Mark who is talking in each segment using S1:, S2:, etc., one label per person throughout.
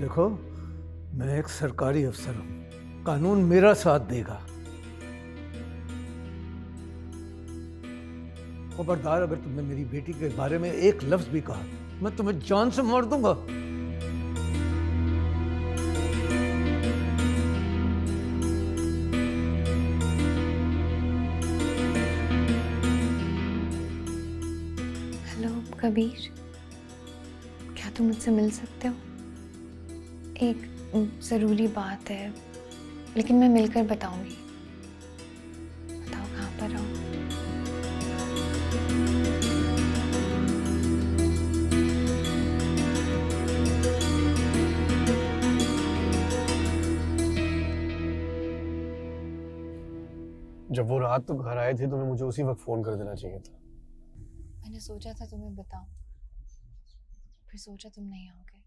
S1: देखो, मैं एक सरकारी अफसर हूँ, कानून मेरा साथ देगा। खबरदार, अगर तुमने मेरी बेटी के बारे में एक लफ्ज भी कहा, मैं तुम्हें जान से मार दूंगा।
S2: हेलो कबीर, क्या तुम मुझसे मिल सकते हो? एक ज़रूरी बात है, लेकिन मैं मिलकर बताऊंगी। बताओ कहाँ पर हो?
S3: जब वो रात तुम घर आए थे तो मुझे उसी वक्त फोन कर देना चाहिए था।
S2: मैंने सोचा था तुम्हें बताऊं, फिर सोचा तुम नहीं आओगे।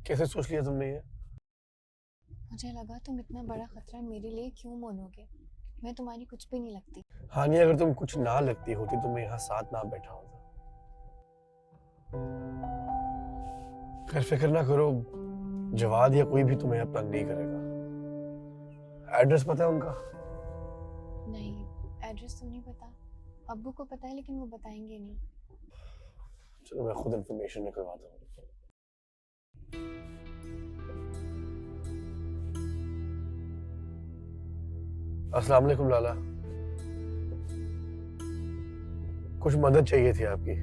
S3: कैसे सोच लिया तुमने ये?
S2: मुझे लगा तुम इतना बड़ा खतरा मेरे लिए क्यों मानोगे। मैं तुम्हारी कुछ भी नहीं लगती।
S3: हानि, अगर तुम कुछ ना लगती होती तो मैं यहाँ साथ ना बैठा होता। खैर फिक्र ना करो, जवाद या कोई भी तुम्हें अब तंग नहीं करेगा। एड्रेस पता है उनका?
S2: नहीं, एड्रेस तो नहीं पता। अब्बू को पता है, लेकिन वो बताएंगे नहीं।
S3: चलो मैं खुद इंफॉर्मेशन निकलवाता हूँ। अस्सलाम वालेकुम लाला, कुछ मदद चाहिए थी आपकी।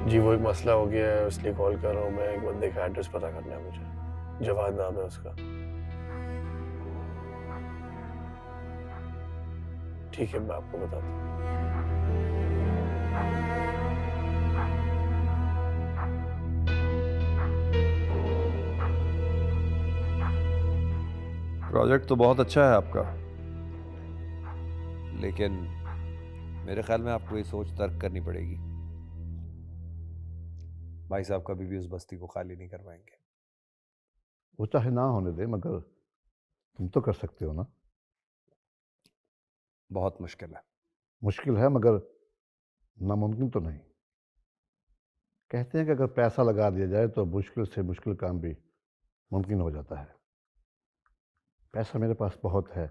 S3: जी वो एक मसला हो गया है, इसलिए कॉल कर रहा हूँ। मैं एक बंदे का एड्रेस पता करना है मुझे, जवाद नाम है उसका। ठीक है, मैं आपको बताता हूँ।
S4: प्रोजेक्ट तो बहुत अच्छा है आपका, लेकिन मेरे ख्याल में आपको ये सोच तर्क करनी पड़ेगी। भाई साहब कभी भी उस बस्ती को खाली नहीं करवाएंगे।
S5: वो चाहे ना होने दे, मगर तुम तो कर सकते हो ना।
S4: बहुत मुश्किल है।
S5: मुश्किल है मगर नामुमकिन तो नहीं। कहते हैं कि अगर पैसा लगा दिया जाए तो मुश्किल से मुश्किल काम भी मुमकिन हो जाता है। पैसा मेरे पास बहुत है,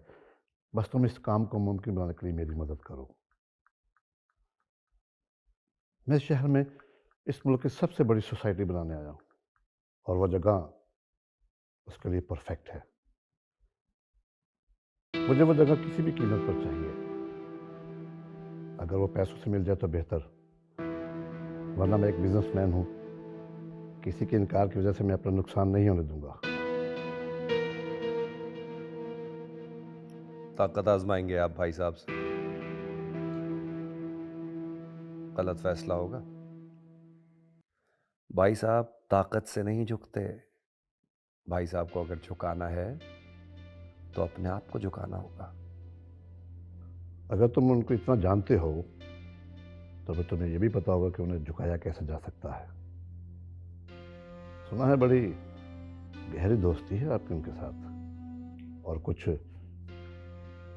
S5: बस तुम इस काम को मुमकिन बनाने के लिए मेरी मदद करो। मैं इस शहर में इस मुल्क की सबसे बड़ी सोसाइटी बनाने आया हूँ, और वह जगह उसके लिए परफेक्ट है। मुझे वो जगह किसी भी कीमत पर चाहिए। अगर वो पैसों से मिल जाए तो बेहतर, वरना मैं एक बिजनेसमैन हूँ। किसी के इनकार की वजह से मैं अपना नुकसान नहीं होने दूंगा।
S4: ताकत आजमाएंगे आप भाई साहब से? गलत फैसला होगा। भाई साहब ताकत से नहीं झुकते। भाई साहब को अगर झुकाना है तो अपने आप को झुकाना होगा।
S5: अगर तुम उनको इतना जानते हो तो फिर तुम्हें यह भी पता होगा कि उन्हें झुकाया कैसे जा सकता है। सुना है बड़ी गहरी दोस्ती है आपकी उनके साथ, और कुछ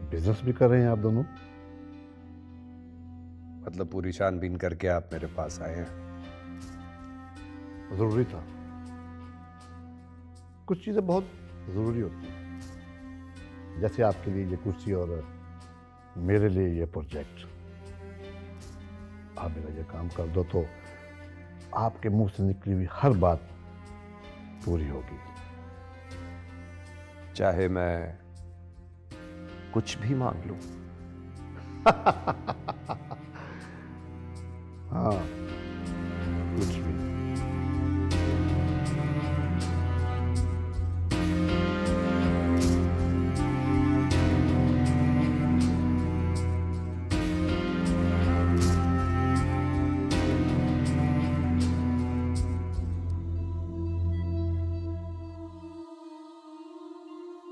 S5: बिजनेस भी कर रहे हैं आप दोनों।
S4: मतलब पूरी छानबीन करके आप मेरे पास आए हैं?
S5: जरूरी था। कुछ चीज़ें बहुत ज़रूरी होती हैं, जैसे आपके लिए ये कुर्सी और मेरे लिए ये प्रोजेक्ट। आप मेरा ये काम कर दो तो आपके मुंह से निकली हुई हर बात पूरी होगी।
S4: चाहे मैं कुछ भी मांग लूं।
S5: हाँ, कुछ भी।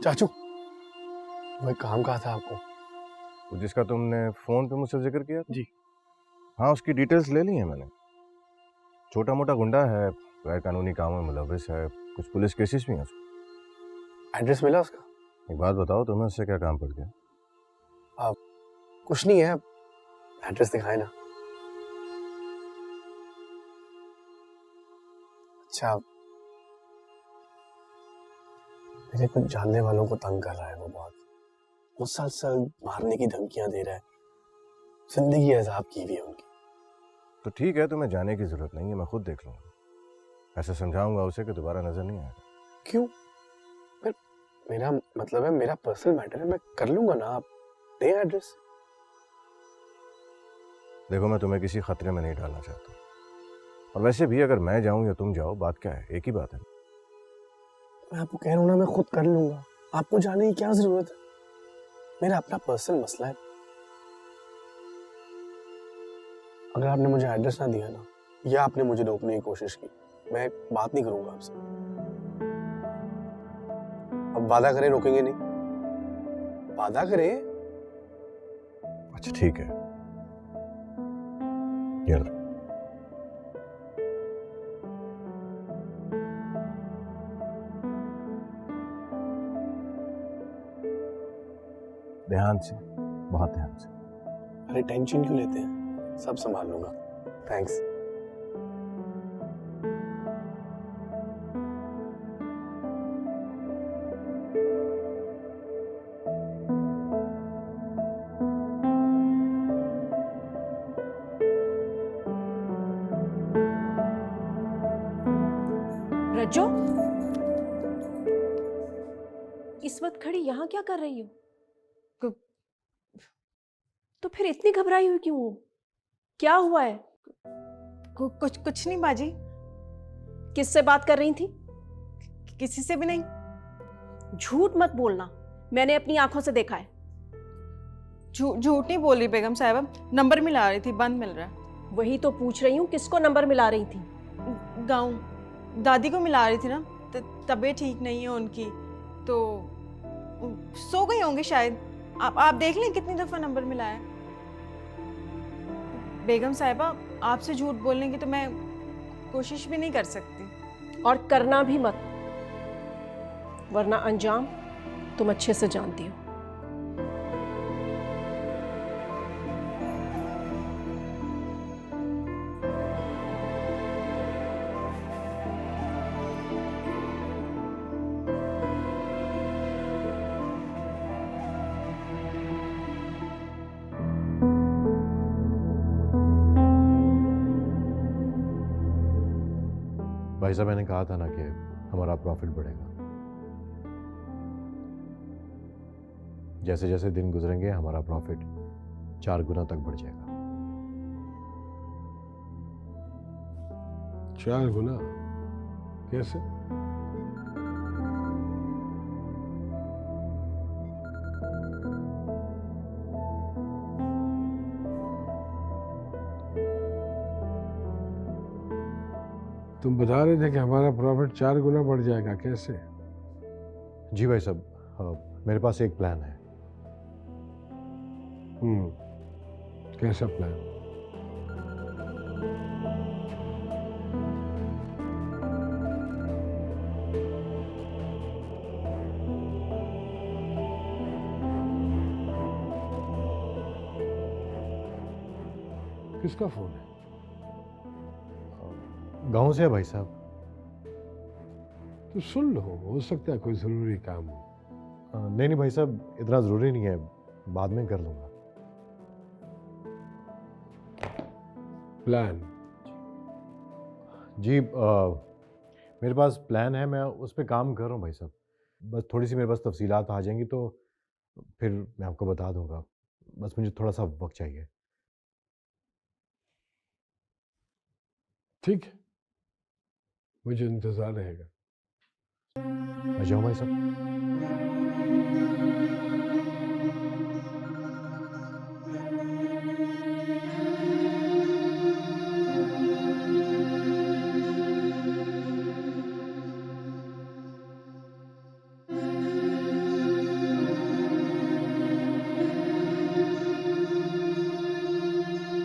S3: चाचू, वो एक काम कहा था आपको।
S6: वो जिसका तुमने फोन पे मुझसे जिक्र किया था?
S3: जी।
S6: हाँ, उसकी डिटेल्स ले ली है मैंने। छोटा मोटा गुंडा है, गैर कानूनी कामों में मुलविस है, कुछ पुलिस केसेस भी हैं उसको।
S3: एड्रेस मिला उसका?
S6: एक बात बताओ, तुम्हें उससे क्या काम पड़ गया?
S3: कुछ नहीं है, एड्रेस दिखाए ना। अच्छा, मेरे कुछ जानने वालों को तंग कर रहा है वो बहुत, मुसलसल मारने की धमकियां दे रहा है, जिंदगी अजाब की हुई है उनकी।
S6: तो ठीक है, तुम्हें जाने की जरूरत नहीं है, मैं खुद देख लूंगा। ऐसे समझाऊंगा उसे कि दोबारा नजर नहीं आएगा।
S3: क्यों? पर मेरा मतलब है, मेरा पर्सनल मैटर है, मैं कर लूंगा ना। आप दे एड्रेस।
S6: देखो, मैं तुम्हें किसी खतरे में नहीं डालना चाहता, और वैसे भी अगर मैं जाऊं या तुम जाओ, बात क्या है, एक ही बात है।
S3: मैं आपको कह रहा हूँ ना, मैं खुद कर लूंगा, आपको जाने की क्या जरूरत है? मेरा अपना पर्सनल मसला है। अगर आपने मुझे एड्रेस ना दिया ना, या आपने मुझे रोकने की कोशिश की, मैं बात नहीं करूंगा आपसे। अब वादा करें रोकेंगे नहीं, वादा करें।
S6: अच्छा ठीक है, ये लो। ध्यान से, बहुत ध्यान से।
S3: अरे टेंशन क्यों लेते हैं, सब संभाल लूंगा। थैंक्स।
S7: रज्जो, इस वक्त खड़ी यहाँ क्या कर रही हो? तो फिर इतनी घबराई हुई क्यों हो? क्या हुआ है?
S8: कुछ नहीं बाजी।
S7: किससे बात कर रही थी?
S8: किसी से भी नहीं।
S7: झूठ मत बोलना, मैंने अपनी आंखों से देखा है।
S8: झूठ नहीं बोल रही बेगम साहिबा, नंबर मिला रही थी, बंद मिल रहा है।
S7: वही तो पूछ रही हूँ, किसको नंबर मिला रही थी?
S8: गाँव दादी को मिला रही थी ना, तबीयत ठीक नहीं है उनकी, तो सो गई होंगी शायद। आप देख लें कितनी दफ़ा नंबर मिलाया। बेगम साहिबा, आपसे झूठ बोलने की तो मैं कोशिश भी नहीं कर सकती,
S7: और करना भी मत, वरना अंजाम तुम अच्छे से जानती हो।
S9: भाई साहब, मैंने कहा था ना कि हमारा प्रॉफिट बढ़ेगा। जैसे जैसे दिन गुजरेंगे हमारा प्रॉफिट 4 गुना तक बढ़ जाएगा।
S10: 4 गुना? कैसे? तुम बता रहे थे कि हमारा प्रॉफिट 4 गुना बढ़ जाएगा, कैसे?
S9: जी भाई साहब, मेरे पास एक प्लान है।
S10: कैसा प्लान? किसका फोन है?
S9: गांव से है भाई साहब।
S10: तो सुन लो, हो सकता है कोई जरूरी काम हो।
S9: नहीं भाई साहब, इतना ज़रूरी नहीं है, बाद में कर लूँगा।
S10: प्लान?
S9: जी, मेरे पास प्लान है, मैं उस पर काम कर रहा हूँ भाई साहब। बस थोड़ी सी मेरे पास तफसीलात आ जाएंगी तो फिर मैं आपको बता दूंगा। बस मुझे थोड़ा सा वक्त चाहिए।
S10: ठीक है, मुझे इंतजार रहेगा।
S9: मैं जाऊँ भाई साहब?